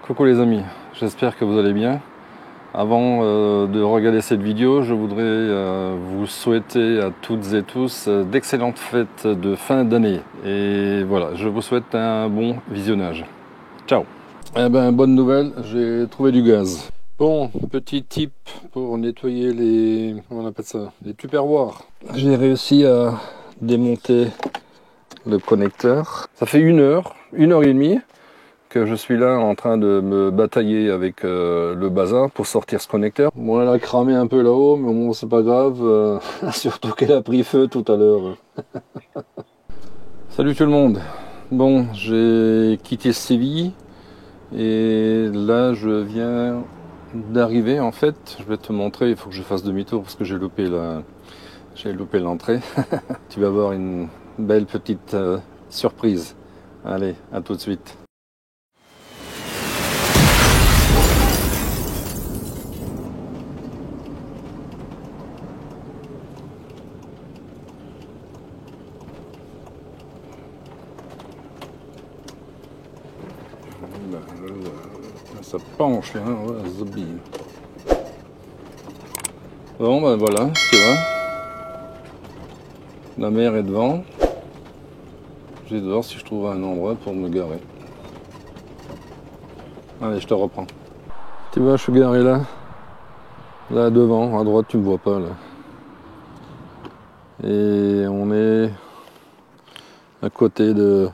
Coucou les amis, j'espère que vous allez bien. Avant de regarder cette vidéo, je voudrais vous souhaiter à toutes et tous d'excellentes fêtes de fin d'année. Et voilà, je vous souhaite un bon visionnage. Ciao. Eh ben, bonne nouvelle, j'ai trouvé du gaz. Bon, petit tip pour nettoyer les, comment on appelle ça, les tupperwares. J'ai réussi à démonter le connecteur. Ça fait une heure et demie que je suis là en train de me batailler avec le bazar pour sortir ce connecteur. Bon, elle a cramé un peu là-haut, mais bon, c'est pas grave, surtout qu'elle a pris feu tout à l'heure. Salut tout le monde. Bon, j'ai quitté Séville et là je viens d'arriver en fait. Je vais te montrer, il faut que je fasse demi-tour parce que j'ai loupé l'entrée. Tu vas avoir une belle petite surprise. Allez, à tout de suite. Ça penche là, ouais, zombie. Bon ben voilà, tu vois. La mer est devant. Je vais voir si je trouve un endroit pour me garer. Allez, je te reprends. Tu vois, je suis garé là. Là devant, à droite tu me vois pas là. Et on est à côté de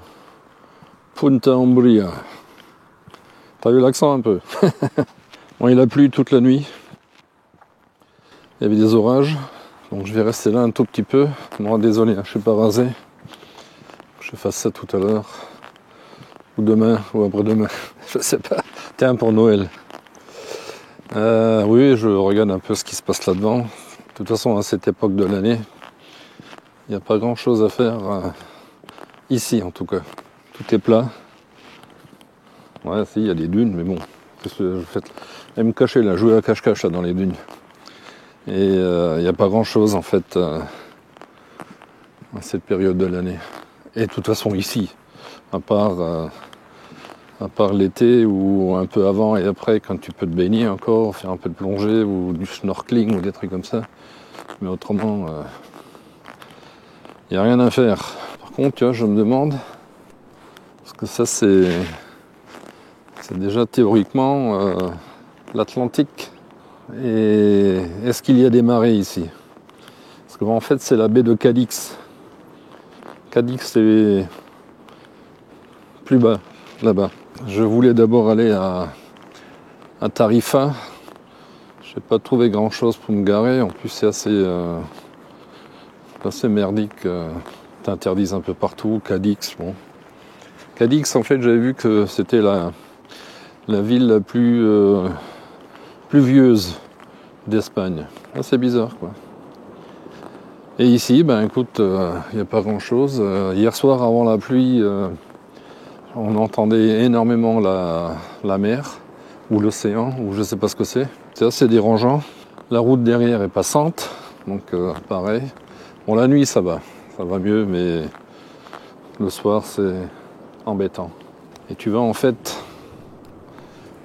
Punta Umbria. T'as vu l'accent un peu. Bon, il a plu toute la nuit. Il y avait des orages. Donc je vais rester là un tout petit peu. Bon, désolé, je suis pas rasé. Je fasse ça tout à l'heure. Ou demain, ou après-demain. Je sais pas. Tiens, pour Noël. Oui, je regarde un peu ce qui se passe là-devant. De toute façon, à cette époque de l'année, il n'y a pas grand-chose à faire. Ici, en tout cas. Tout est plat. Ouais, si, il y a des dunes, mais bon. Qu'est-ce que je fais là ? Et me cacher là, jouer à cache-cache là, dans les dunes. Et il n'y a pas grand-chose en fait à cette période de l'année. Et de toute façon ici, à part l'été ou un peu avant et après, quand tu peux te baigner encore, faire un peu de plongée ou du snorkeling ou des trucs comme ça. Mais autrement, il n'y a rien à faire. Par contre, tu vois, je me demande, parce que ça c'est déjà théoriquement l'Atlantique. Et est-ce qu'il y a des marées ici? Parce que en fait c'est la baie de Cadix. Cadix c'est plus bas, là-bas. Je voulais d'abord aller à Tarifa. Je n'ai pas trouvé grand chose pour me garer. En plus c'est assez merdique. T'interdisent un peu partout. Cadix, bon. Cadix en fait j'avais vu que c'était la ville la plus pluvieuse d'Espagne. C'est bizarre quoi. Et ici, ben écoute, il n'y a pas grand chose. Hier soir avant la pluie, on entendait énormément la mer ou l'océan, ou je sais pas ce que c'est. C'est assez dérangeant. La route derrière est passante, donc pareil. Bon, la nuit ça va mieux, mais le soir c'est embêtant. Et tu vas en fait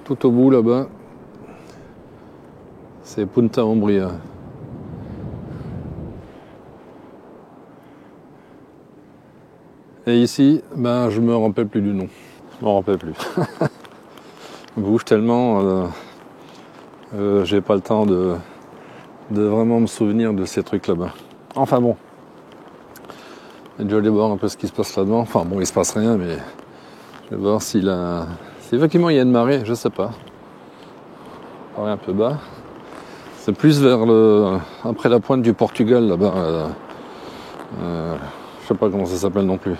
tout au bout là-bas. C'est Punta Umbria. Et ici, ben, je me rappelle plus du nom. Je me rappelle plus. Je bouge tellement, j'ai pas le temps de vraiment me souvenir de ces trucs là-bas. Enfin bon. Je vais aller voir un peu ce qui se passe là-dedans. Enfin bon, il se passe rien, mais je vais voir si effectivement il y a une marée, je sais pas. Ça paraît un peu bas. C'est plus vers après la pointe du Portugal là-bas. Je sais pas comment ça s'appelle non plus.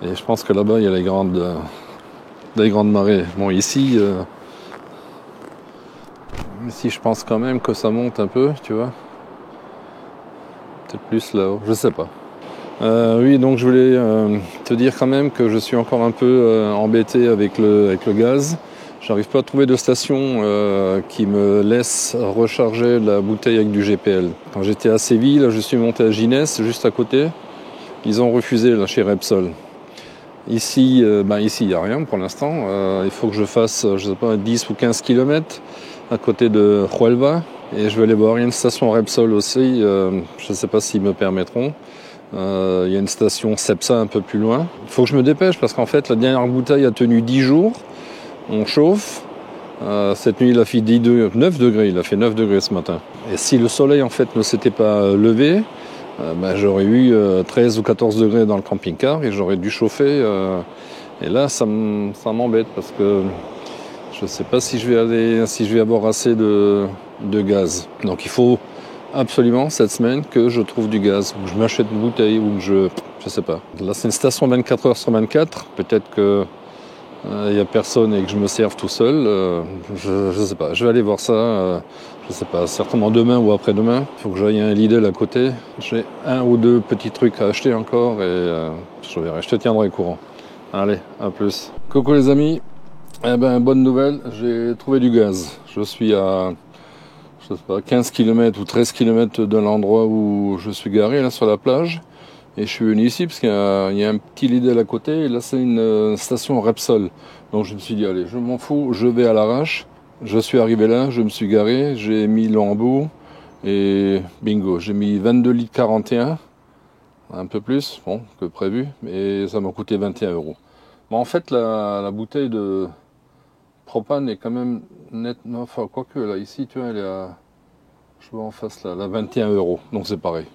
Et je pense que là-bas il y a les grandes marées. Bon ici, je pense quand même que ça monte un peu, tu vois. Peut-être plus là-haut, je sais pas. Oui, donc je voulais te dire quand même que je suis encore un peu embêté avec le gaz. J'arrive pas à trouver de station qui me laisse recharger la bouteille avec du GPL. Quand j'étais à Séville, là, je suis monté à Ginès, juste à côté. Ils ont refusé là, chez Repsol. Ici, ici il n'y a rien pour l'instant. Il faut que je fasse, je sais pas, 10 ou 15 km à côté de Huelva. Et je vais aller voir, il y a une station Repsol aussi, je ne sais pas s'ils me permettront. Il y a une station Cepsa un peu plus loin. Il faut que je me dépêche parce qu'en fait la dernière bouteille a tenu 10 jours. On chauffe. Cette nuit il a fait 9 degrés, il a fait 9 degrés ce matin. Et si le soleil en fait ne s'était pas levé, j'aurais eu 13 ou 14 degrés dans le camping-car et j'aurais dû chauffer. Et là ça m'embête parce que je ne sais pas si je vais avoir assez de gaz. Donc il faut absolument cette semaine que je trouve du gaz, ou que je m'achète une bouteille, ou que je sais pas. Là c'est une station 24 heures sur 24, peut-être que il n'y a personne et que je me serve tout seul, je sais pas. Je vais aller voir ça, je sais pas, certainement demain ou après-demain. Il faut que j'aille à un Lidl à côté. J'ai un ou deux petits trucs à acheter encore et je verrai, je te tiendrai au courant. Allez, à plus. Coucou les amis. Eh ben, bonne nouvelle, j'ai trouvé du gaz. Je suis à, je sais pas, 15 km ou 13 km de l'endroit où je suis garé, là, sur la plage. Et je suis venu ici parce qu'il y a un petit Lidl à côté. Et là, c'est une station Repsol. Donc, je me suis dit, allez, je m'en fous, je vais à l'arrache. Je suis arrivé là, je me suis garé, j'ai mis l'embout. Et bingo, j'ai mis 22 litres 41. Un peu plus, bon, que prévu. Et ça m'a coûté 21 €. Bon, en fait, la bouteille de propane est quand même net, non, enfin quoique là ici tu vois elle est à, je vois en face là, 21 €, donc c'est pareil,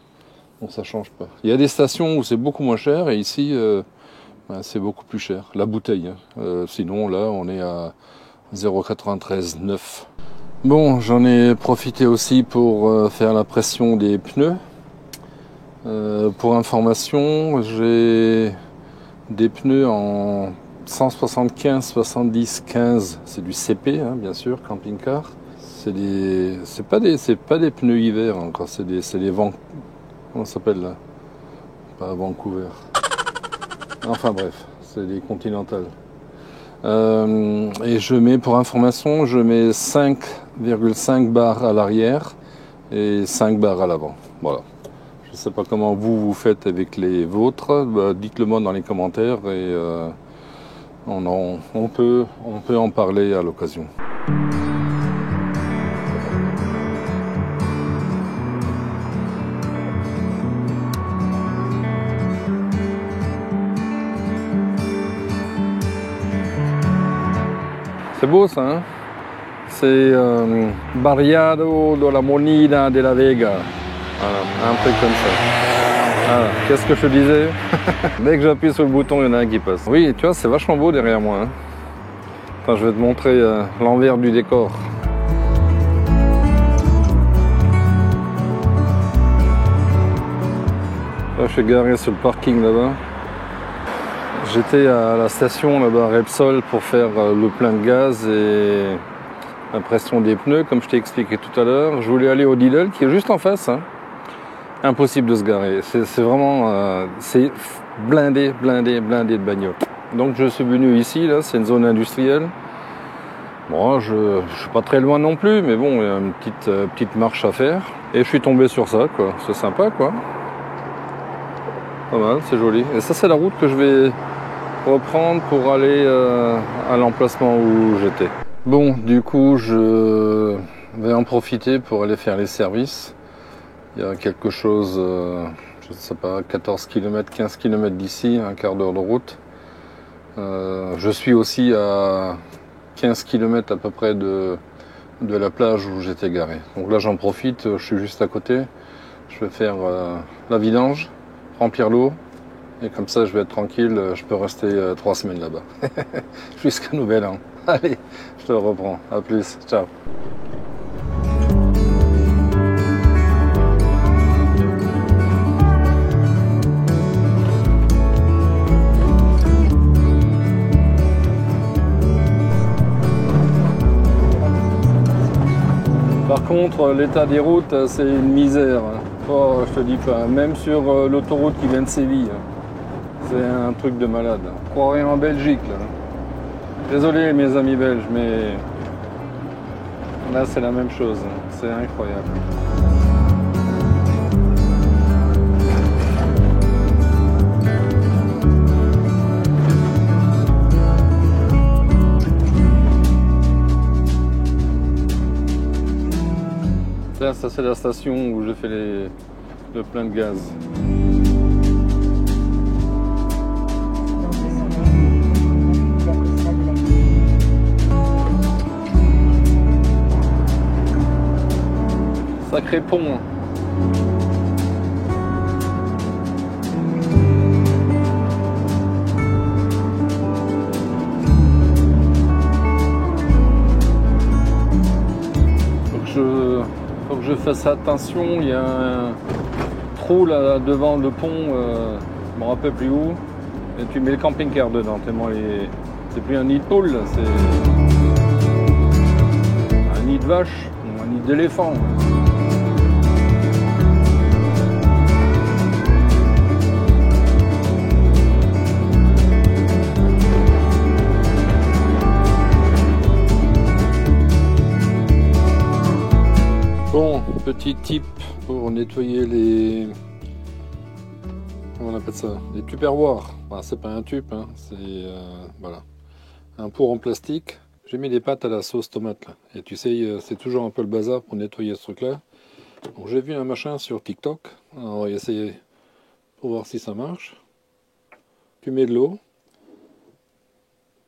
donc ça change pas. Il y a des stations où c'est beaucoup moins cher et ici c'est beaucoup plus cher, la bouteille, hein. Sinon là on est à 0,93 9. Bon, j'en ai profité aussi pour faire la pression des pneus. Pour information, j'ai des pneus en 175, 70, 15, c'est du CP, hein, bien sûr, camping-car. C'est pas des pneus hiver encore, c'est des vents, comment ça s'appelle là? Pas Vancouver. Enfin bref, c'est des Continental. Et je mets, pour information, je mets 5,5 bars à l'arrière et 5 bars à l'avant. Voilà. Je sais pas comment vous faites avec les vôtres, dites-le moi dans les commentaires et on peut en parler à l'occasion. C'est beau ça, hein? C'est Barriado de la Moneda de la Vega. Voilà, un truc comme ça. Voilà. Qu'est-ce que je te disais? Dès que j'appuie sur le bouton, il y en a un qui passe. Oui, tu vois, c'est vachement beau derrière moi, hein. Enfin, je vais te montrer l'envers du décor. Là, je suis garé sur le parking là-bas. J'étais à la station là-bas, Repsol, pour faire le plein de gaz et la pression des pneus, comme je t'ai expliqué tout à l'heure. Je voulais aller au Lidl, qui est juste en face, hein. Impossible de se garer. C'est vraiment c'est blindé de bagnoles. Donc je suis venu ici, là, c'est une zone industrielle. Bon, je suis pas très loin non plus, mais bon, il y a une petite marche à faire. Et je suis tombé sur ça, quoi. C'est sympa, quoi. Pas mal, c'est joli. Et ça, c'est la route que je vais reprendre pour aller à l'emplacement où j'étais. Bon, du coup, je vais en profiter pour aller faire les services. Il y a quelque chose, je ne sais pas, 14 km, 15 km d'ici, un quart d'heure de route. Je suis aussi à 15 km à peu près de la plage où j'étais garé. Donc là j'en profite, je suis juste à côté. Je vais faire la vidange, remplir l'eau. Et comme ça je vais être tranquille, je peux rester 3 semaines là-bas. Jusqu'à nouvel an. Allez, je te reprends. À plus, ciao. Par contre, l'état des routes, c'est une misère. Oh, je te dis pas, même sur l'autoroute qui vient de Séville, c'est un truc de malade. On croirait en Belgique, là. Désolé mes amis belges, mais là c'est la même chose. C'est incroyable. Ça c'est la station où j'ai fait le plein de gaz. Sacré pont. Faut que je fasse attention, il y a un trou là devant le pont, je me rappelle plus où, et tu mets le camping-car dedans, tellement c'est plus un nid de poule, c'est un nid de vache ou un nid d'éléphant. Bon, petit tip pour nettoyer les... Comment on appelle ça? Les tupperwares. Enfin, c'est pas un tube, hein, c'est voilà. Un pot en plastique. J'ai mis des pâtes à la sauce tomate là. Et tu sais, c'est toujours un peu le bazar pour nettoyer ce truc là. Donc j'ai vu un machin sur TikTok. Alors, on va essayer pour voir si ça marche. Tu mets de l'eau.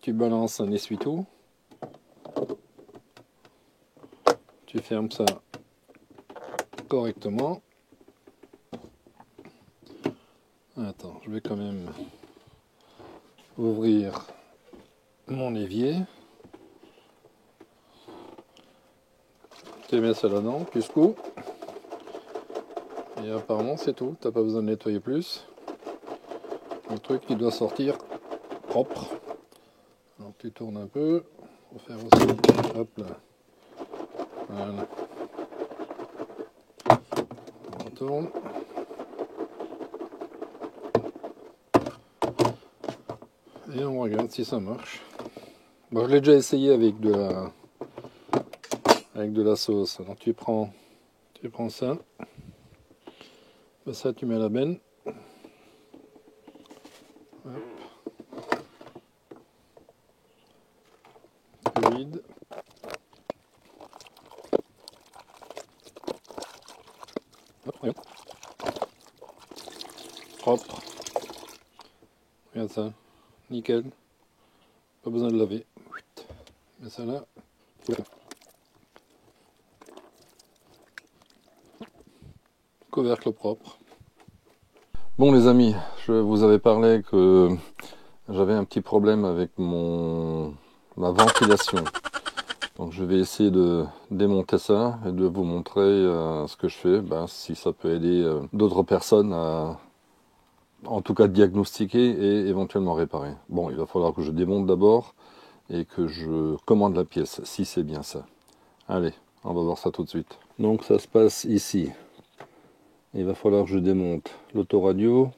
Tu balances un essuie-tout. Tu fermes ça correctement. Attends, je vais quand même ouvrir mon évier. Tu mets ça là-dedans, plus coup. Et apparemment c'est tout, t'as pas besoin de nettoyer plus. Le truc qui doit sortir propre. Donc tu tournes un peu pour faire aussi. Hop là. Voilà. On retourne. Et on regarde si ça marche. Bon, je l'ai déjà essayé avec de la sauce. Alors tu prends ça. Ça tu mets à la benne. Hop. Tu vides. Hop, regarde. Propre. Regarde ça. Nickel. Pas besoin de laver. Mets ça là. Couvercle propre. Bon les amis, je vous avais parlé que j'avais un petit problème avec ma ventilation. Donc je vais essayer de démonter ça et de vous montrer ce que je fais, si ça peut aider d'autres personnes à en tout cas diagnostiquer et éventuellement réparer. Bon, il va falloir que je démonte d'abord et que je commande la pièce, si c'est bien ça. Allez, on va voir ça tout de suite. Donc ça se passe ici. Il va falloir que je démonte l'autoradio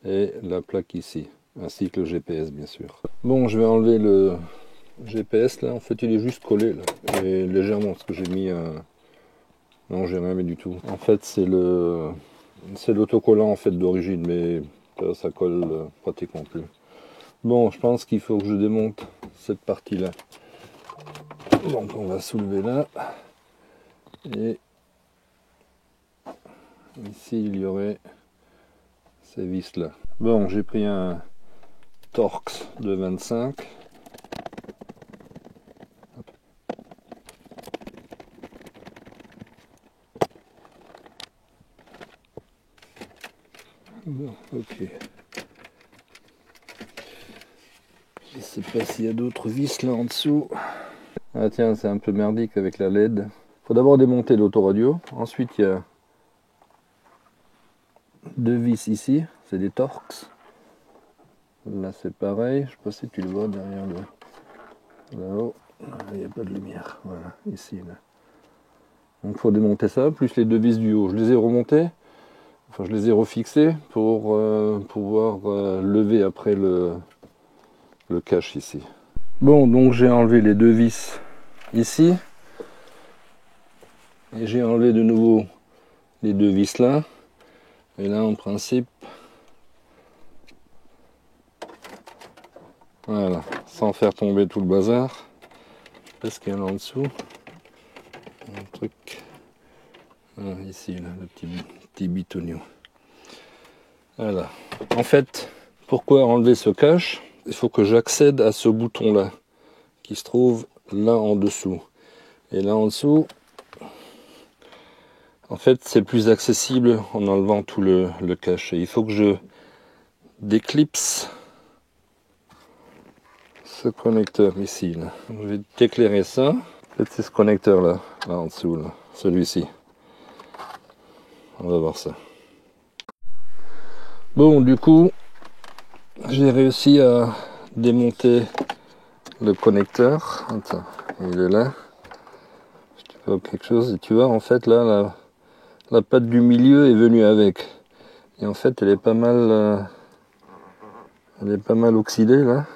et la plaque ici, ainsi que le GPS bien sûr. Bon, je vais enlever le GPS là, en fait il est juste collé là, et légèrement parce que j'ai mis non, j'ai rien mis du tout. En fait c'est l'autocollant en fait d'origine, mais ça colle pratiquement plus. Bon, je pense qu'il faut que je démonte cette partie là. Donc on va soulever là. Et ici il y aurait ces vis là. Bon, j'ai pris un Torx de 25. Bon, ok. Je sais pas s'il y a d'autres vis là en dessous. Ah tiens, c'est un peu merdique avec la LED. Faut d'abord démonter l'autoradio. Ensuite, il y a deux vis ici. C'est des Torx. Là, c'est pareil. Je sais pas si tu le vois derrière là-haut. Il n'y a pas de lumière. Voilà, ici. Là. Donc, il faut démonter ça. Plus les deux vis du haut. Je les ai remontées. Enfin, je les ai refixées pour pouvoir lever après le cache ici. Bon, donc j'ai enlevé les deux vis ici. Et j'ai enlevé de nouveau les deux vis là. Et là, en principe, voilà, sans faire tomber tout le bazar. Est-ce qu'il y en a en dessous? Un truc Ici, là, le petit bitonio. Voilà. En fait, pourquoi enlever ce cache? Il faut que j'accède à ce bouton-là, qui se trouve là en dessous. Et là en dessous, en fait, c'est plus accessible en enlevant tout le cache. Et il faut que je déclipse ce connecteur ici. Là. Je vais t'éclairer ça. En fait, c'est ce connecteur-là, là en dessous, là. Celui-ci. On va voir ça. Bon, du coup, j'ai réussi à démonter le connecteur. Attends, il est là. Je te vois quelque chose. Et tu vois, en fait, là, la patte du milieu est venue avec. Et en fait, elle est pas mal oxydée, là.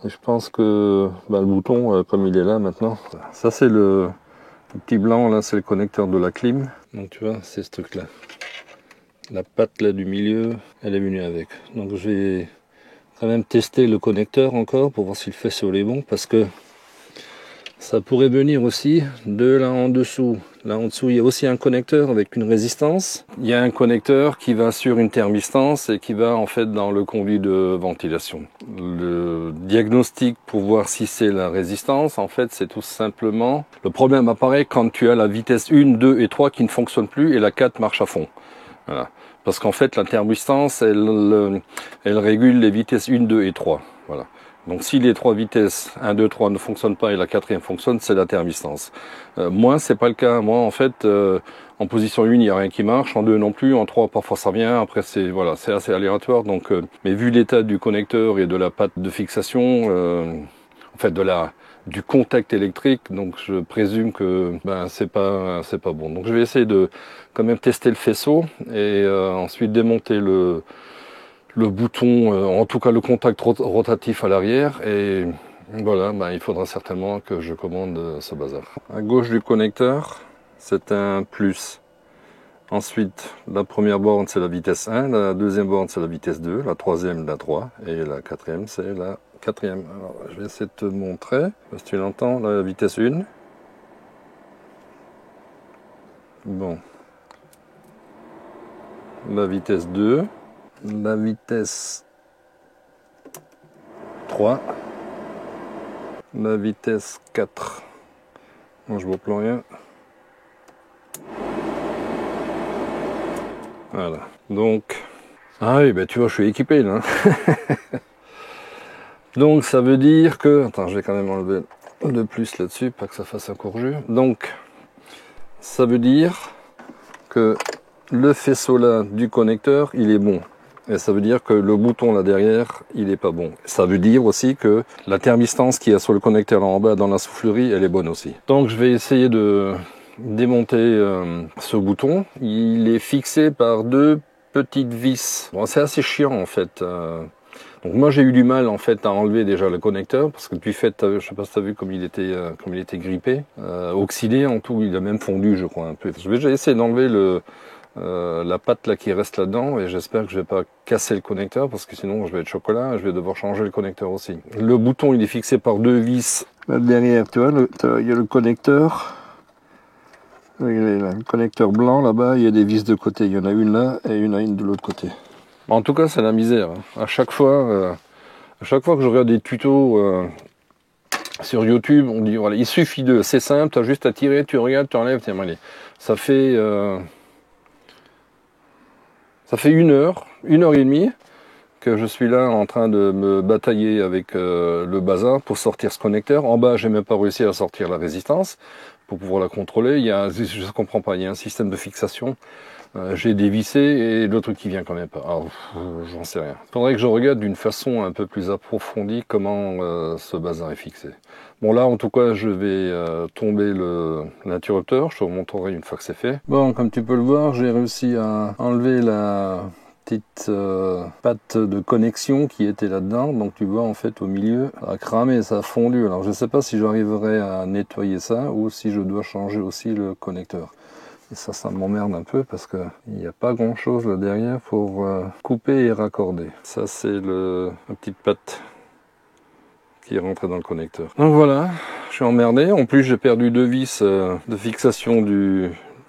Et je pense que le bouton, comme il est là maintenant, ça c'est le petit blanc, là, c'est le connecteur de la clim. Donc tu vois, c'est ce truc-là. La patte là du milieu, elle est venue avec. Donc je vais quand même tester le connecteur encore pour voir si le faisceau est bon, parce que ça pourrait venir aussi de là en dessous. Là en dessous, il y a aussi un connecteur avec une résistance. Il y a un connecteur qui va sur une thermistance et qui va en fait dans le conduit de ventilation. Le diagnostic pour voir si c'est la résistance, en fait, c'est tout simplement... Le problème apparaît quand tu as la vitesse 1, 2 et 3 qui ne fonctionnent plus et la 4 marche à fond. Voilà. Parce qu'en fait, la thermistance, elle régule les vitesses 1, 2 et 3. Voilà. Donc si les trois vitesses 1, 2, 3 ne fonctionnent pas et la quatrième fonctionne, c'est la thermistance. Moi, c'est pas le cas. Moi, en fait, en position 1, il n'y a rien qui marche. En 2 non plus. En 3, parfois ça vient. Après, c'est voilà, c'est assez aléatoire. Donc, mais vu l'état du connecteur et de la patte de fixation, en fait, du contact électrique, donc je présume que c'est pas bon. Donc je vais essayer de quand même tester le faisceau et ensuite démonter le bouton, en tout cas le contact rotatif à l'arrière, et voilà, il faudra certainement que je commande ce bazar. À gauche du connecteur, c'est un plus. Ensuite, la première borne c'est la vitesse 1, la deuxième borne c'est la vitesse 2, la troisième la 3, et la quatrième c'est la quatrième. Alors, je vais essayer de te montrer, si tu l'entends, la vitesse 1. Bon. La vitesse 2. La vitesse 3. La vitesse 4. Moi je vois plus rien. Voilà. Donc. Ah oui, tu vois, je suis équipé là. Donc ça veut dire que. Attends, je vais quand même enlever le plus là-dessus, pas que ça fasse un courju. Donc ça veut dire que le faisceau là du connecteur, il est bon. Et ça veut dire que le bouton là derrière, il est pas bon. Ça veut dire aussi que la thermistance qui est sur le connecteur là en bas dans la soufflerie, elle est bonne aussi. Donc je vais essayer de démonter ce bouton. Il est fixé par deux petites vis. Bon, c'est assez chiant en fait. Donc moi j'ai eu du mal en fait à enlever déjà le connecteur parce que du fait, je sais pas si tu as vu comme il était grippé, oxydé en tout, il a même fondu je crois un peu. Je vais déjà essayer d'enlever la patte là qui reste là-dedans et j'espère que je vais pas casser le connecteur parce que sinon je vais être chocolat et je vais devoir changer le connecteur aussi. Le bouton il est fixé par deux vis. Là derrière, tu vois, il y a le connecteur. Le connecteur blanc là-bas, il y a des vis de côté. Il y en a une là et une de l'autre côté. En tout cas, c'est la misère. À chaque fois que je regarde des tutos sur YouTube, on dit voilà, il suffit de, c'est simple, tu as juste à tirer, tu regardes, tu enlèves, tiens, allez. Ça fait 1 heure, 1 heure et demie que je suis là en train de me batailler avec le bazar pour sortir ce connecteur. En bas, j'ai même pas réussi à sortir la résistance pour pouvoir la contrôler. Je ne comprends pas, il y a un système de fixation. J'ai dévissé et le truc qui vient quand même pas. Alors, j'en sais rien. Il faudrait que je regarde d'une façon un peu plus approfondie comment ce bazar est fixé. Bon là, en tout cas, je vais tomber l'interrupteur. Je te montrerai une fois que c'est fait. Bon, comme tu peux le voir, j'ai réussi à enlever la petite patte de connexion qui était là-dedans. Donc tu vois en fait au milieu, ça a cramé, ça a fondu. Alors je ne sais pas si j'arriverai à nettoyer ça ou si je dois changer aussi le connecteur. Et ça m'emmerde un peu parce qu'il n'y a pas grand chose là derrière pour couper et raccorder. Ça c'est la petite patte qui est rentrée dans le connecteur. Donc voilà, je suis emmerdé. En plus j'ai perdu deux vis de fixation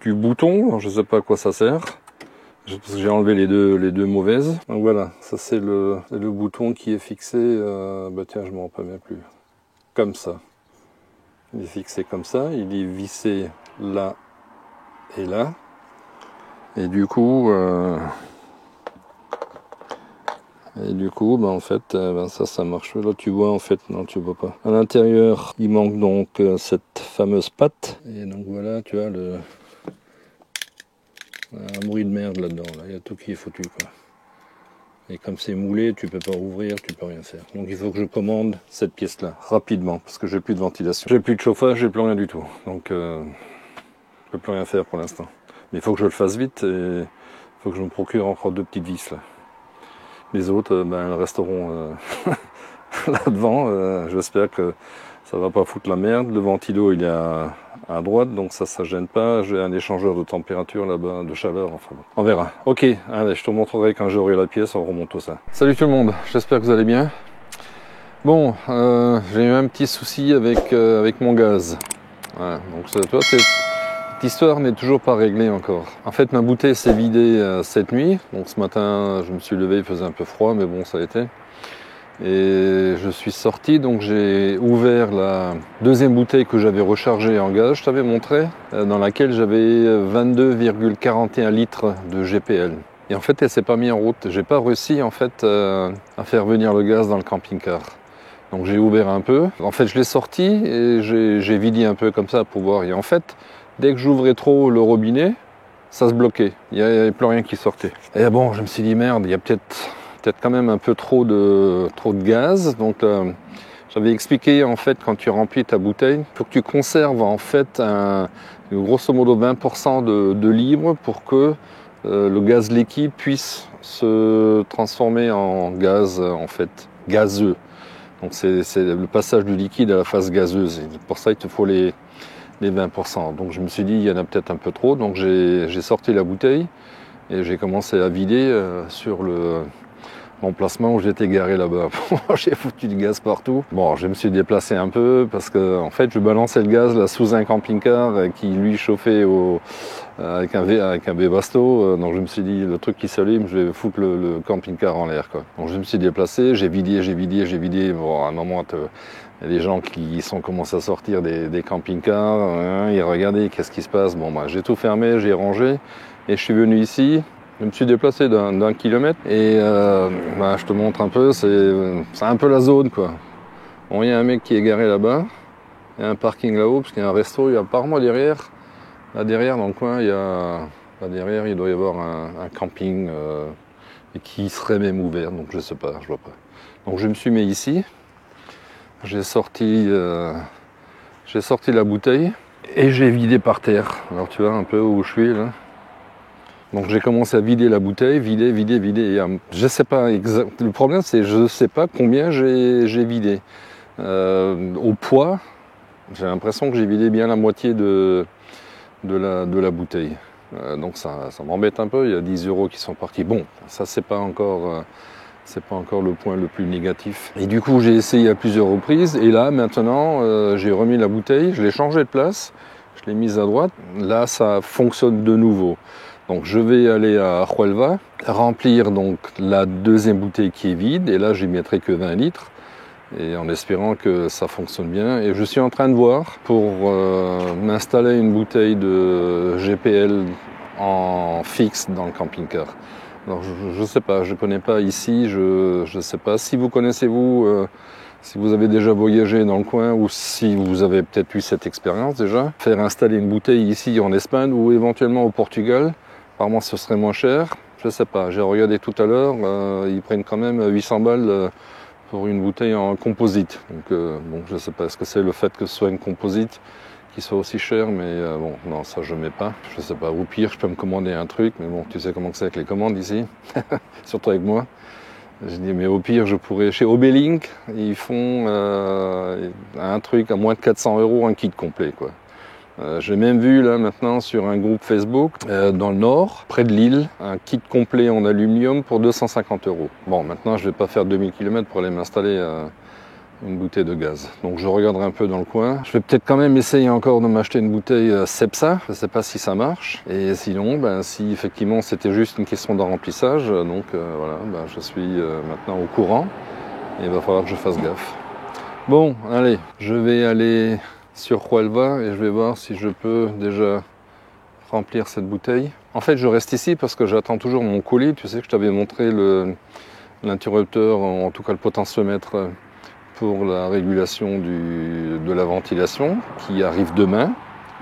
du bouton, je ne sais pas à quoi ça sert. Parce que j'ai enlevé les deux mauvaises. Donc voilà, ça c'est le bouton qui est fixé, bah tiens, je m'en rappelle même plus. Comme ça. Il est fixé comme ça, il est vissé là et là. Et du coup, bah en fait, ça marche. Là, tu vois, en fait, non, tu vois pas. À l'intérieur, il manque donc cette fameuse patte. Et donc voilà, tu vois, un bruit de merde là-dedans. Là. Il y a tout qui est foutu, quoi. Et comme c'est moulé, tu peux pas ouvrir, tu peux rien faire. Donc il faut que je commande cette pièce-là, rapidement, parce que j'ai plus de ventilation. J'ai plus de chauffage, j'ai plus rien du tout. Donc je peux plus rien faire pour l'instant. Mais il faut que je le fasse vite et il faut que je me procure encore 2 petites vis là. Les autres, elles resteront là devant. J'espère que ça va pas foutre la merde. Le ventilo il est à droite, donc ça gêne pas. J'ai un échangeur de température là-bas, de chaleur, enfin bon. On verra. Ok, allez, je te montrerai quand j'aurai la pièce, on remonte tout ça. Salut tout le monde, j'espère que vous allez bien. Bon, j'ai eu un petit souci avec mon gaz. Voilà, donc toi, cette histoire n'est toujours pas réglée encore. En fait, ma bouteille s'est vidée cette nuit. Donc ce matin, je me suis levé, il faisait un peu froid, mais bon, ça a été. Et je suis sorti, donc j'ai ouvert la deuxième bouteille que j'avais rechargée en gaz, je t'avais montré, dans laquelle j'avais 22,41 litres de GPL. Et en fait, elle s'est pas mise en route. J'ai pas réussi en fait à faire venir le gaz dans le camping-car. Donc j'ai ouvert un peu. En fait, je l'ai sorti et j'ai vidé un peu comme ça pour voir. Et en fait, dès que j'ouvrais trop le robinet, ça se bloquait. Il n'y avait plus rien qui sortait. Et bon, je me suis dit merde, il y a peut-être quand même un peu trop de gaz. Donc j'avais expliqué en fait quand tu remplis ta bouteille, il faut que tu conserves en fait grosso modo 20% de libre pour que le gaz liquide puisse se transformer en gaz en fait gazeux. Donc c'est le passage du liquide à la phase gazeuse. Et pour ça il te faut les 20%. Donc je me suis dit il y en a peut-être un peu trop. Donc j'ai sorti la bouteille et j'ai commencé à vider sur l'emplacement où j'étais garé là-bas. J'ai foutu du gaz partout. Bon, je me suis déplacé un peu parce que en fait, je balançais le gaz là sous un camping-car qui lui chauffait avec un Webasto. Donc je me suis dit, le truc qui s'allume, je vais foutre le camping-car en l'air, quoi. Donc je me suis déplacé, j'ai vidé. Bon, à un moment, il y a des gens qui sont commencés à sortir des camping-cars. Ils regardaient qu'est-ce qui se passe. Bon, bah, j'ai tout fermé, j'ai rangé et je suis venu ici. Je me suis déplacé d'un kilomètre et je te montre un peu, c'est un peu la zone, quoi. Bon, il y a un mec qui est garé là-bas, il y a un parking là-haut, parce qu'il y a un resto, il y a apparemment derrière, là derrière dans le coin, derrière il doit y avoir un camping et qui serait même ouvert, donc je sais pas, je vois pas. Donc je me suis mis ici, j'ai sorti la bouteille et j'ai vidé par terre. Alors tu vois un peu où je suis là. Donc j'ai commencé à vider la bouteille, vider. Et, je sais pas exact. Le problème c'est je sais pas combien j'ai vidé. Au poids, j'ai l'impression que j'ai vidé bien la moitié de la bouteille. Donc ça m'embête un peu. Il y a 10 € qui sont partis. Bon, ça c'est pas encore le point le plus négatif. Et du coup j'ai essayé à plusieurs reprises. Et là maintenant j'ai remis la bouteille, je l'ai changé de place, je l'ai mise à droite. Là ça fonctionne de nouveau. Donc je vais aller à Huelva, remplir donc la deuxième bouteille qui est vide, et là j'y mettrai que 20 litres, et en espérant que ça fonctionne bien. Et je suis en train de voir pour m'installer une bouteille de GPL en fixe dans le camping-car. Alors je sais pas, je connais pas ici, je sais pas. Si vous connaissez si vous avez déjà voyagé dans le coin ou si vous avez peut-être eu cette expérience déjà, faire installer une bouteille ici en Espagne ou éventuellement au Portugal. Apparemment ce serait moins cher, je sais pas, j'ai regardé tout à l'heure, ils prennent quand même 800 balles pour une bouteille en composite. Donc bon, je sais pas, est-ce que c'est le fait que ce soit une composite qui soit aussi cher, mais bon, non, ça je mets pas, je sais pas, au pire je peux me commander un truc, mais bon, tu sais comment c'est avec les commandes ici, surtout avec moi. Je dis, mais au pire je pourrais, chez Obelink, ils font un truc à moins de 400 €, un kit complet, quoi. J'ai même vu là maintenant sur un groupe Facebook dans le nord, près de Lille, un kit complet en aluminium pour 250 €. Bon, maintenant je vais pas faire 2000 km pour aller m'installer une bouteille de gaz. Donc je regarderai un peu dans le coin. Je vais peut-être quand même essayer encore de m'acheter une bouteille Cepsa. Je ne sais pas si ça marche. Et sinon, si effectivement c'était juste une question de remplissage, donc voilà, je suis maintenant au courant. Et il va falloir que je fasse gaffe. Bon, allez, je vais aller sur Huelva et je vais voir si je peux déjà remplir cette bouteille. En fait, je reste ici parce que j'attends toujours mon colis. Tu sais que je t'avais montré l'interrupteur, en tout cas le potentiomètre pour la régulation de la ventilation qui arrive demain,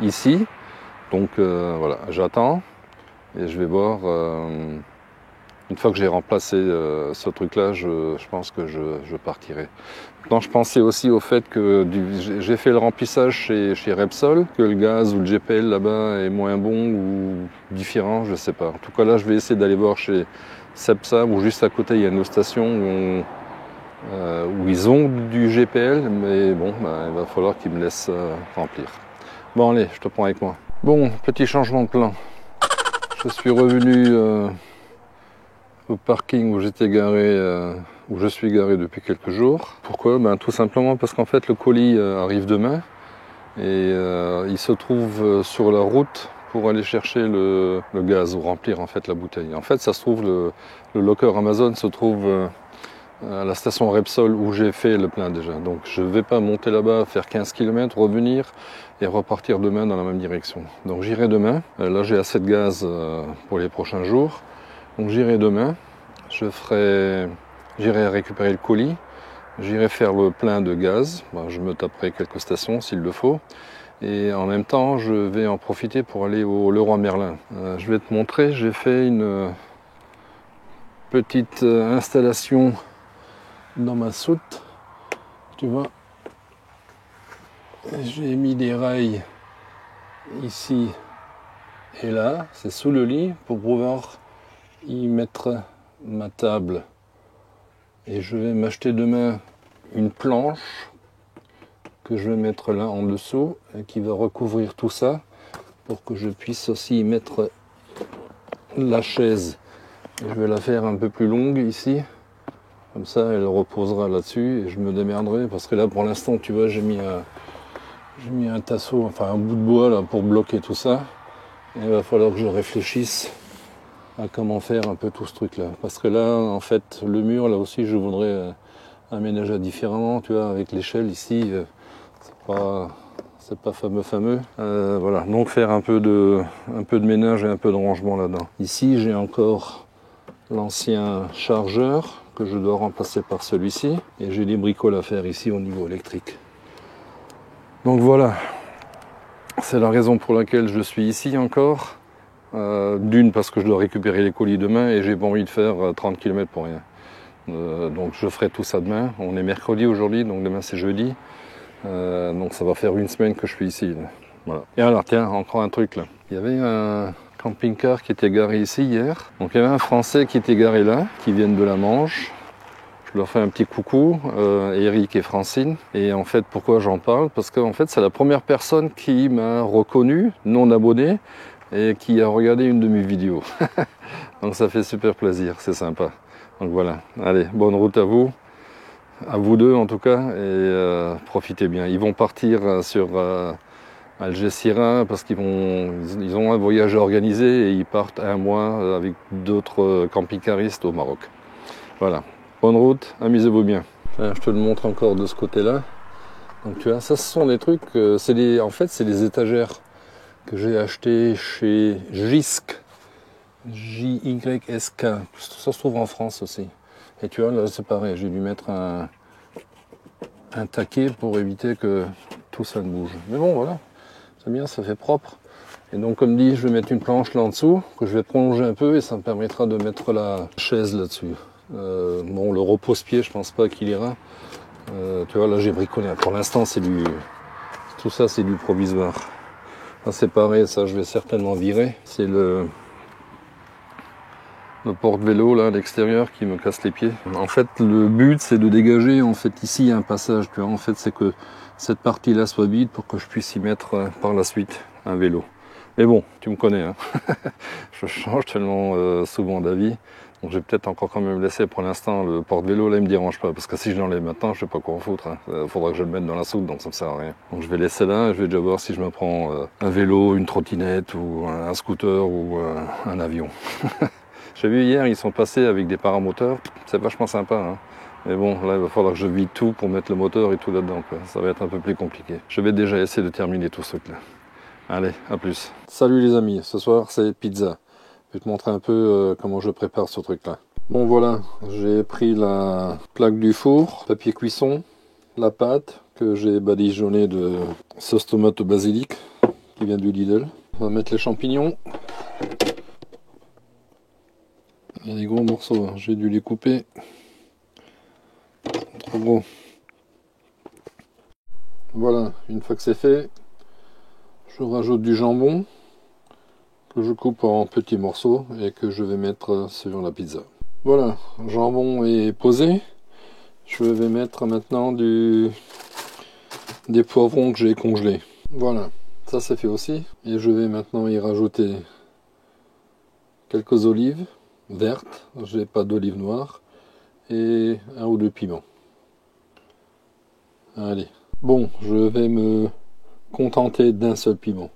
ici. Donc voilà, j'attends et je vais voir. Une fois que j'ai remplacé ce truc-là, je pense que je partirai. Maintenant, je pensais aussi au fait que j'ai fait le remplissage chez Repsol, que le gaz ou le GPL là-bas est moins bon ou différent, je ne sais pas. En tout cas, là, je vais essayer d'aller voir chez Cepsa, où juste à côté, il y a une station où ils ont du GPL, mais bon, il va falloir qu'ils me laissent remplir. Bon, allez, je te prends avec moi. Bon, petit changement de plan. Je suis revenu au parking où j'étais garé, où je suis garé depuis quelques jours. Pourquoi? Tout simplement parce qu'en fait le colis arrive demain et il se trouve sur la route pour aller chercher le gaz ou remplir en fait la bouteille. En fait, ça se trouve, le locker Amazon se trouve à la station Repsol où j'ai fait le plein déjà. Donc je ne vais pas monter là-bas, faire 15 km, revenir et repartir demain dans la même direction. Donc j'irai demain. Là j'ai assez de gaz pour les prochains jours. Donc j'irai demain, j'irai récupérer le colis, j'irai faire le plein de gaz, je me taperai quelques stations s'il le faut, et en même temps je vais en profiter pour aller au Leroy Merlin. Je vais te montrer, j'ai fait une petite installation dans ma soute, tu vois, j'ai mis des rails ici et là, c'est sous le lit pour pouvoir y mettre ma table. Et je vais m'acheter demain une planche que je vais mettre là en dessous et qui va recouvrir tout ça pour que je puisse aussi y mettre la chaise. Et je vais la faire un peu plus longue ici, comme ça elle reposera là-dessus et je me démerderai parce que là pour l'instant tu vois j'ai mis un tasseau, enfin un bout de bois là pour bloquer tout ça. Et il va falloir que je réfléchisse à comment faire un peu tout ce truc là, parce que là en fait le mur là aussi je voudrais aménager différemment, tu vois, avec l'échelle ici c'est pas fameux. Voilà, donc faire un peu de ménage et un peu de rangement là-dedans. Ici j'ai encore l'ancien chargeur que je dois remplacer par celui-ci et j'ai des bricoles à faire ici au niveau électrique. Donc voilà, c'est la raison pour laquelle je suis ici encore. D'une parce que je dois récupérer les colis demain et j'ai pas envie de faire 30 km pour rien. Donc je ferai tout ça demain. On est mercredi aujourd'hui, donc demain c'est jeudi. Donc ça va faire une semaine que je suis ici. Voilà. Et alors tiens, encore un truc là. Il y avait un camping-car qui était garé ici hier. Donc il y avait un Français qui était garé là, qui viennent de la Manche. Je leur fais un petit coucou, Eric et Francine. Et en fait, pourquoi j'en parle? Parce qu'en fait, c'est la première personne qui m'a reconnu, non abonné, et qui a regardé une de mes vidéos. Donc ça fait super plaisir, c'est sympa. Donc voilà, allez, bonne route à vous deux en tout cas, et profitez bien. Ils vont partir sur Algeciras parce qu'ils ont un voyage organisé et ils partent un mois avec d'autres camping-caristes au Maroc. Voilà, bonne route, amusez-vous bien. Je te le montre encore de ce côté-là. Donc tu vois, ça ce sont des trucs, en fait c'est des étagères que j'ai acheté chez Jysk, J-Y-S-K, ça se trouve en France aussi. Et tu vois, là c'est pareil, j'ai dû mettre un taquet pour éviter que tout ça ne bouge. Mais bon voilà, c'est bien, ça fait propre. Et donc comme dit, je vais mettre une planche là en dessous, que je vais prolonger un peu et ça me permettra de mettre la chaise là-dessus. Bon, le repose-pied, je pense pas qu'il ira. Tu vois, là j'ai bricolé, pour l'instant tout ça c'est du provisoire. C'est pareil, ça je vais certainement virer. C'est le porte-vélo là à l'extérieur qui me casse les pieds. En fait le but c'est de dégager en fait ici un passage, tu vois. En fait c'est que cette partie là soit vide pour que je puisse y mettre par la suite un vélo. Mais bon, tu me connais, hein. Je change tellement souvent d'avis. Donc je vais peut-être encore quand même laisser pour l'instant le porte-vélo, là il me dérange pas, parce que si je l'enlève maintenant, je sais pas quoi en foutre. Hein. Faudra que je le mette dans la soupe, donc ça me sert à rien. Donc je vais laisser là, je vais déjà voir si je me prends un vélo, une trottinette, ou un scooter, ou un avion. J'ai vu hier, ils sont passés avec des paramoteurs, c'est vachement sympa. Hein. Mais bon, là il va falloir que je vide tout pour mettre le moteur et tout là-dedans. Ça va être un peu plus compliqué. Je vais déjà essayer de terminer tout ce truc là. Allez, à plus. Salut les amis, ce soir c'est pizza. Je vais te montrer un peu comment je prépare ce truc là. Bon voilà, j'ai pris la plaque du four, papier cuisson, la pâte que j'ai badigeonnée de sauce tomate au basilic qui vient du Lidl. On va mettre les champignons. Il y a des gros morceaux, hein. J'ai dû les couper. Trop gros. Voilà, une fois que c'est fait, je rajoute du jambon que je coupe en petits morceaux et que je vais mettre sur la pizza. Voilà, le jambon est posé. Je vais mettre maintenant des poivrons que j'ai congelés. Voilà, ça c'est fait aussi. Et je vais maintenant y rajouter quelques olives vertes. J'ai pas d'olives noires. Et un ou deux piments. Allez. Bon, je vais me contenter d'un seul piment.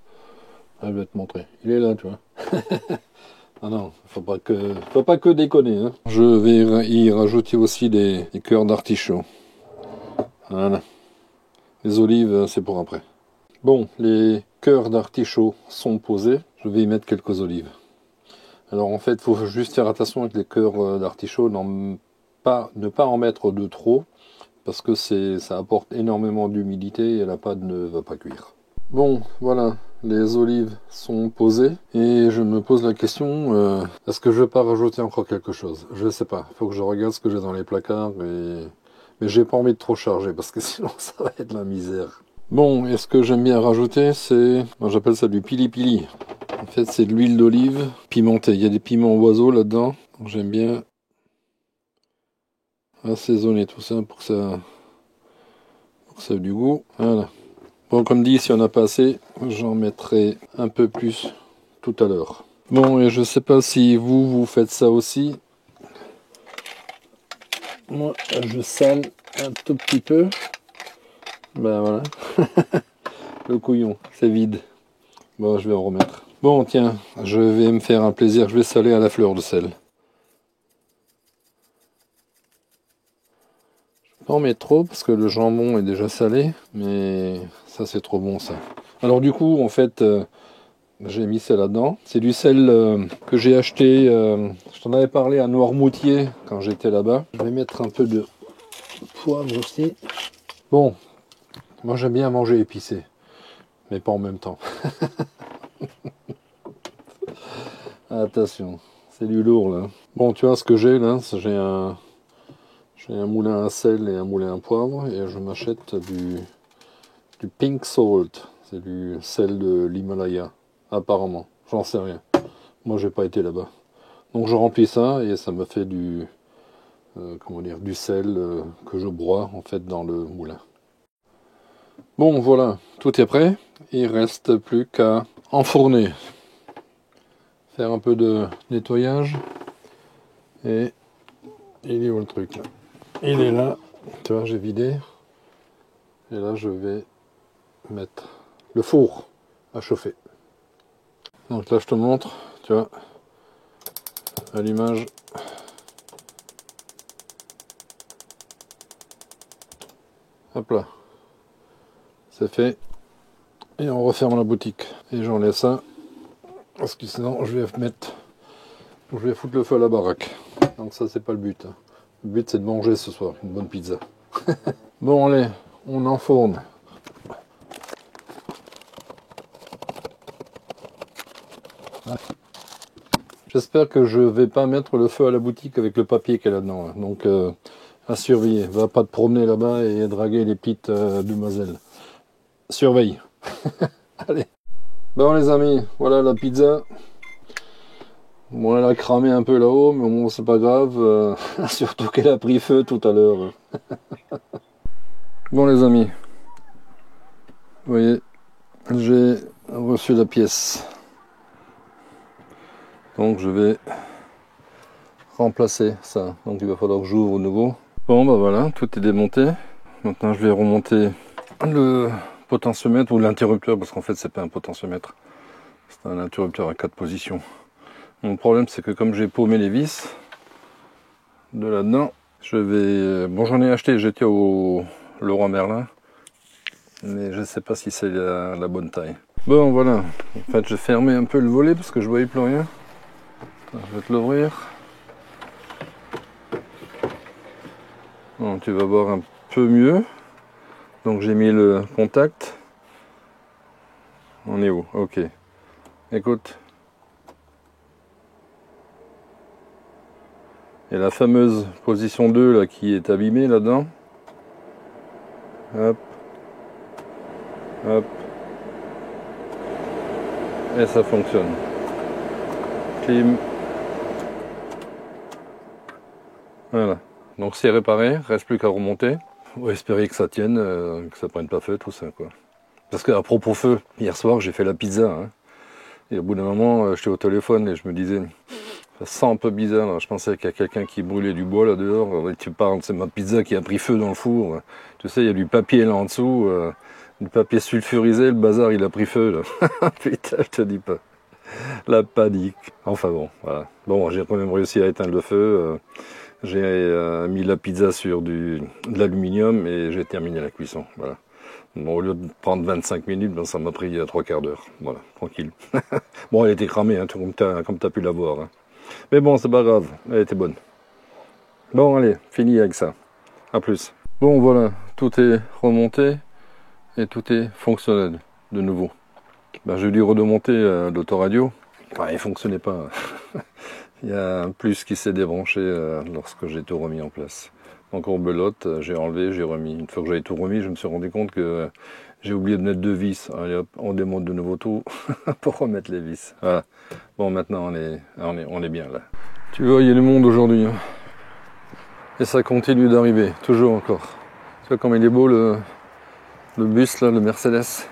Je vais te montrer. Il est là, tu vois. Ah non, faut pas que déconner. Hein. Je vais y rajouter aussi des cœurs d'artichaut. Voilà. Les olives, c'est pour après. Bon, les cœurs d'artichaut sont posés. Je vais y mettre quelques olives. Alors en fait, il faut juste faire attention avec les cœurs d'artichaut, ne pas en mettre de trop, parce que ça apporte énormément d'humidité et la pâte ne va pas cuire. Bon, voilà, les olives sont posées et je me pose la question, est-ce que je vais pas rajouter encore quelque chose? Je sais pas, il faut que je regarde ce que j'ai dans les placards, mais j'ai pas envie de trop charger parce que sinon ça va être la misère. Bon, et ce que j'aime bien rajouter, c'est, moi j'appelle ça du pili-pili. En fait, c'est de l'huile d'olive pimentée. Il y a des piments oiseaux là-dedans, donc j'aime bien assaisonner tout ça pour que ça ait du goût. Voilà. Bon, comme dit, si on n'a pas assez, j'en mettrai un peu plus tout à l'heure. Bon, et je sais pas si vous faites ça aussi. Moi, je sale un tout petit peu. Ben voilà. Le couillon, c'est vide. Bon, je vais en remettre. Bon, tiens, je vais me faire un plaisir. Je vais saler à la fleur de sel. Pas en mettre trop parce que le jambon est déjà salé, mais ça c'est trop bon ça. Alors du coup en fait j'ai mis ça là-dedans. C'est du sel que j'ai acheté, je t'en avais parlé à Noirmoutier quand j'étais là-bas. Je vais mettre un peu de poivre aussi. Bon, moi j'aime bien manger épicé, mais pas en même temps. Attention, c'est du lourd là. Bon, tu vois ce que j'ai là, j'ai un moulin à sel et un moulin à poivre et je m'achète du pink salt, c'est du sel de l'Himalaya, apparemment, j'en sais rien. Moi j'ai pas été là-bas. Donc je remplis ça et ça me fait du sel que je broie en fait dans le moulin. Bon voilà, tout est prêt. Il reste plus qu'à enfourner. Faire un peu de nettoyage. Et il est où le truc là? Il est là. Tu vois, j'ai vidé. Et là je vais mettre le four à chauffer. Donc là je te montre, tu vois, à l'image. Hop là. C'est fait. Et on referme la boutique. Et j'en laisse ça. Parce que sinon je vais foutre le feu à la baraque. Donc ça c'est pas le but. Hein. Le but c'est de manger ce soir, une bonne pizza. Bon allez, on enfourne. J'espère que je vais pas mettre le feu à la boutique avec le papier qu'il y a là-dedans. Hein. Donc à surveiller. Va pas te promener là-bas et draguer les petites demoiselles. Surveille. Allez. Bon les amis, voilà la pizza. Bon, elle a cramé un peu là-haut, mais bon, c'est pas grave. Surtout qu'elle a pris feu tout à l'heure. Bon les amis, vous voyez, j'ai reçu la pièce. Donc je vais remplacer ça. Donc il va falloir que j'ouvre au nouveau. Bon bah voilà, tout est démonté. Maintenant je vais remonter le potentiomètre ou l'interrupteur, parce qu'en fait c'est pas un potentiomètre, c'est un interrupteur à 4 positions. Mon problème c'est que comme j'ai paumé les vis de là-dedans, je vais... Bon, j'en ai acheté, j'étais au Leroy Merlin, mais je sais pas si c'est la bonne taille. Bon voilà, en fait j'ai fermé un peu le volet parce que je voyais plus rien. Je vais te l'ouvrir. Bon, tu vas voir un peu mieux. Donc j'ai mis le contact. On est où? Ok. Écoute. Et la fameuse position 2 là qui est abîmée là-dedans. Hop. Hop. Et ça fonctionne. Clim. Voilà. Donc c'est réparé, reste plus qu'à remonter. On va espérer que ça tienne, que ça prenne pas feu, tout ça quoi. Parce qu'à propos feu, hier soir j'ai fait la pizza. Hein. Et au bout d'un moment, j'étais au téléphone et je me disais, ça sent un peu bizarre. Là. Je pensais qu'il y a quelqu'un qui brûlait du bois là dehors. Et tu parles, c'est ma pizza qui a pris feu dans le four. Tu sais, il y a du papier là en dessous, du papier sulfurisé, le bazar il a pris feu là. Putain, je te dis pas. La panique. Enfin bon, voilà. Bon, j'ai quand même réussi à éteindre le feu. J'ai mis la pizza sur de l'aluminium et j'ai terminé la cuisson. Voilà. Bon, au lieu de prendre 25 minutes, ben, ça m'a pris 3/4 d'heure. Voilà, tranquille. Bon, elle était cramée, hein, comme tu as pu la voir. Hein. Mais bon, c'est pas grave, elle était bonne. Bon, allez, fini avec ça. A plus. Bon, voilà, tout est remonté et tout est fonctionnel de nouveau. Ben, j'ai dû redemonter l'autoradio. Il ne fonctionnait pas. Il y a un plus qui s'est débranché lorsque j'ai tout remis en place. Donc en belote, j'ai enlevé, j'ai remis. Une fois que j'avais tout remis, je me suis rendu compte que j'ai oublié de mettre 2 vis. Allez hop, on démonte de nouveau tout pour remettre les vis. Voilà. Bon, maintenant on est bien là. Tu vois, il y a du monde aujourd'hui. Hein. Et ça continue d'arriver, toujours encore. Tu vois comme il est beau le bus là, le Mercedes.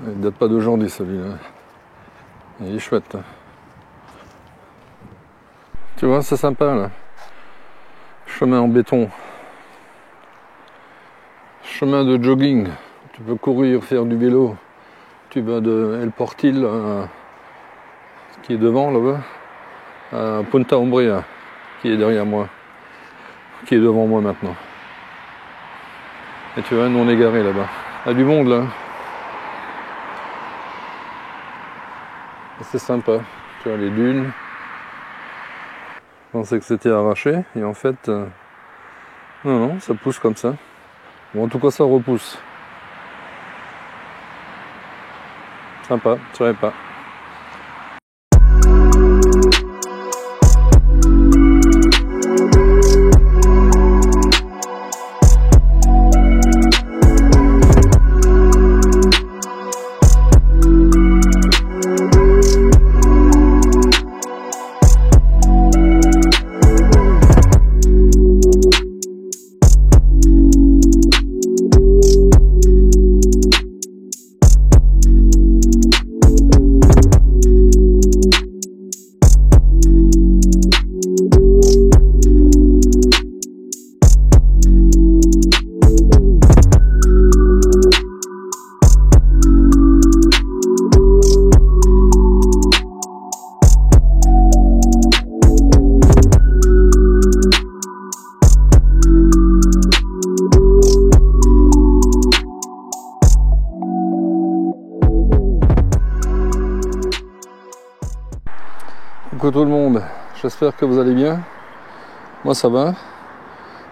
Il date pas d'aujourd'hui celui-là. Il est chouette. Hein. Tu vois, c'est sympa là. Chemin en béton. Chemin de jogging. Tu peux courir, faire du vélo. Tu vas de El Portil, qui est devant là-bas, à Punta Umbria, qui est derrière moi, qui est devant moi maintenant. Et tu vois, nous on est garé là-bas. Il y a du monde là. C'est sympa. Tu vois les dunes. Je pensais que c'était arraché et en fait non, ça pousse comme ça. Bon, en tout cas ça repousse. Sympa, je savais pas. Coucou tout le monde, j'espère que vous allez bien. Moi ça va.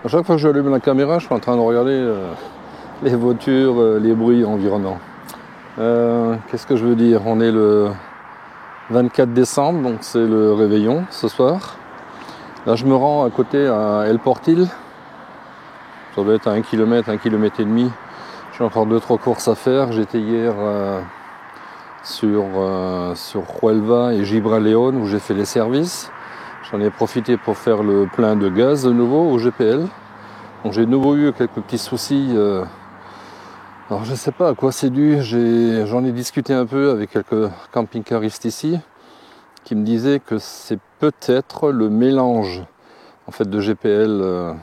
À chaque fois que j'allume la caméra, je suis en train de regarder les voitures, les bruits environnants. Qu'est-ce que je veux dire? On est le 24 décembre, donc c'est le réveillon ce soir. Là je me rends à côté à El Portil. Ça doit être à 1 km, 1 km et demi. J'ai encore 2-3 courses à faire. J'étais hier sur Huelva et Gibraleón où j'ai fait les services. J'en ai profité pour faire le plein de gaz de nouveau au GPL. Donc j'ai de nouveau eu quelques petits soucis. Alors je ne sais pas à quoi c'est dû. J'en ai discuté un peu avec quelques camping-caristes ici. qui me disait que c'est peut-être le mélange en fait de GPL.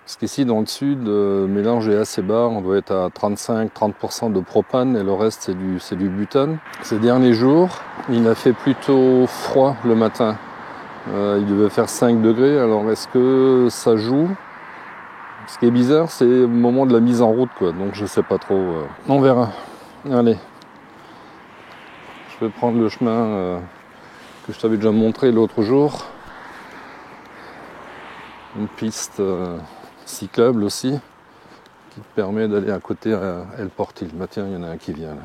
Parce qu'ici dans le sud, le mélange est assez bas, on doit être à 35-30% de propane et le reste c'est du butane. Ces derniers jours, il a fait plutôt froid le matin. Il devait faire 5 degrés, alors est-ce que ça joue? Ce qui est bizarre, c'est au moment de la mise en route, quoi. Donc je sais pas trop. On verra. Allez. Je vais prendre le chemin que je t'avais déjà montré l'autre jour. Une piste cyclable aussi, qui te permet d'aller à côté à El Portil. Bah tiens, il y en a un qui vient là.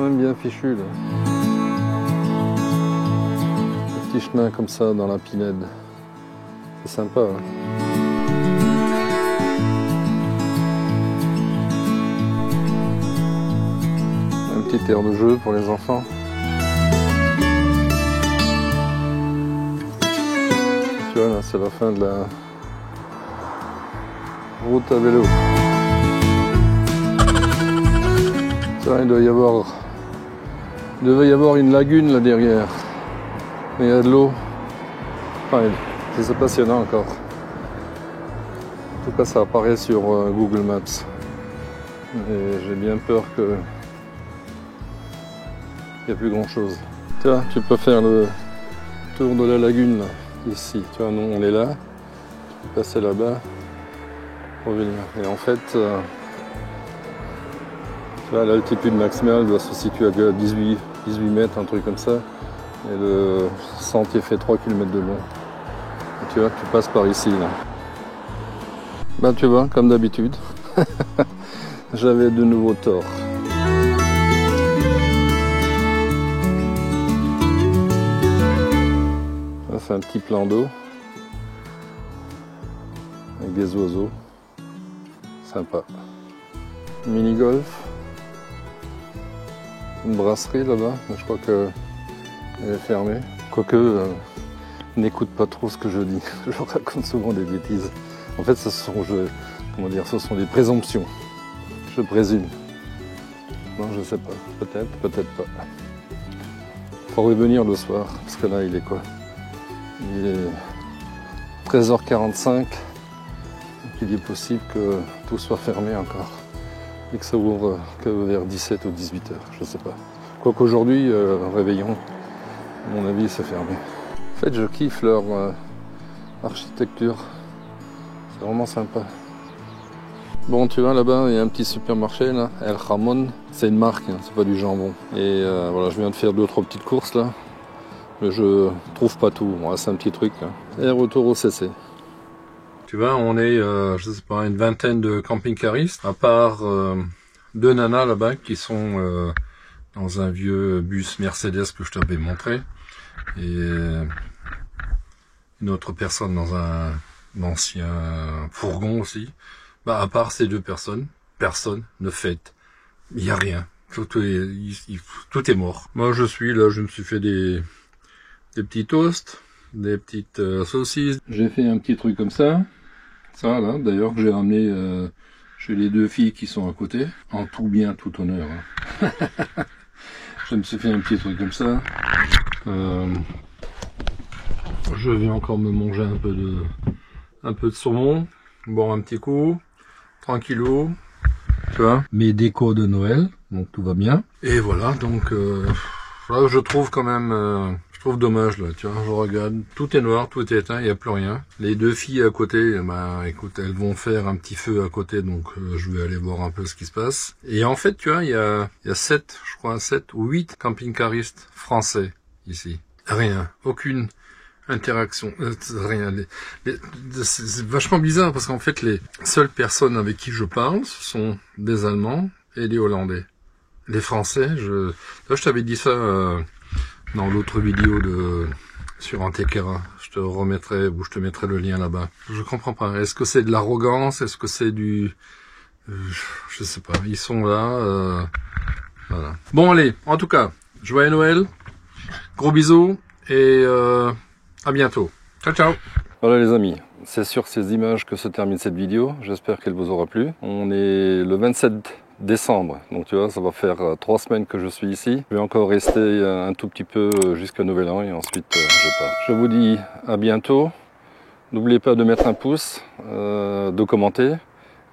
Bien fichu là. Un petit chemin comme ça dans la Pinède. C'est sympa. Hein. Un petit air de jeu pour les enfants. Tu vois là, c'est la fin de la route à vélo. Ça, il devait y avoir une lagune là derrière, mais il y a de l'eau. Enfin, c'est passionnant encore. En tout cas, ça apparaît sur Google Maps. Et j'ai bien peur que il n'y a plus grand chose. Tu vois, tu peux faire le tour de la lagune là, ici. Tu vois, nous on est là. Tu peux passer là-bas, revenir. Et en fait, l'altitude maximale doit se situer à 18 mètres, un truc comme ça. Et le sentier fait 3 km de long. Et tu vois, tu passes par ici, là. Bah tu vois, comme d'habitude, j'avais de nouveau tort. Là, c'est un petit plan d'eau. Avec des oiseaux. Sympa. Mini-golf. Une brasserie là-bas, mais je crois qu'elle est fermée. Quoique, n'écoute pas trop ce que je dis. Je raconte souvent des bêtises. En fait, ce sont des présomptions. Je présume. Non, je sais pas. Peut-être, peut-être pas. Faut revenir le soir, parce que là, il est quoi? Il est 13h45. Donc, il est possible que tout soit fermé encore. Et que ça ouvre que vers 17 ou 18h, je sais pas. Quoique aujourd'hui, réveillon, à mon avis, c'est fermé. En fait, je kiffe leur architecture. C'est vraiment sympa. Bon, tu vois, là-bas, il y a un petit supermarché, là, El Jamón. C'est une marque, hein, c'est pas du jambon. Et voilà, je viens de faire 2-3 petites courses, là. Mais je trouve pas tout. Bon, c'est un petit truc, là. Et retour au CC. Tu vois, on est, je sais pas, une vingtaine de camping-caristes, à part 2 nanas là-bas qui sont dans un vieux bus Mercedes que je t'avais montré, et une autre personne dans un ancien fourgon aussi. Bah, à part ces 2 personnes, personne ne fête. Il n'y a rien. Tout est mort. Moi, je me suis fait des petits toasts, des petites saucisses. J'ai fait un petit truc comme ça. Ça, là, d'ailleurs, que j'ai ramené chez les 2 filles qui sont à côté. En tout bien, tout honneur. Hein. Je me suis fait un petit truc comme ça. Je vais encore me manger un peu de saumon. Boire un petit coup. Tranquillou. Tu vois, mes décos de Noël. Donc, tout va bien. Et voilà, donc, là, je trouve quand même... Je trouve dommage là, tu vois, je regarde, tout est noir, tout est éteint, il n'y a plus rien. Les 2 filles à côté, bah écoute, elles vont faire un petit feu à côté, donc je vais aller voir un peu ce qui se passe. Et en fait, tu vois, il y a 7 ou 8 camping-caristes français ici. Rien, aucune interaction, rien. C'est vachement bizarre parce qu'en fait, les seules personnes avec qui je parle, ce sont des Allemands et des Hollandais. Les Français, je t'avais dit ça... dans l'autre vidéo sur Antequera, je te mettrai le lien là-bas. Je comprends pas. Est-ce que c'est de l'arrogance? Est-ce que c'est du... je sais pas. Ils sont là. Voilà. Bon, allez. En tout cas, joyeux Noël. Gros bisous. Et à bientôt. Ciao, ciao. Voilà les amis. C'est sur ces images que se termine cette vidéo. J'espère qu'elle vous aura plu. On est le 27 décembre, donc tu vois, ça va faire 3 semaines que je suis ici. Je vais encore rester un tout petit peu jusqu'à Nouvel An et ensuite je pars. Je vous dis à bientôt. N'oubliez pas de mettre un pouce, de commenter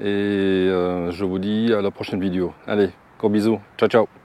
et je vous dis à la prochaine vidéo. Allez, gros bisous, ciao ciao.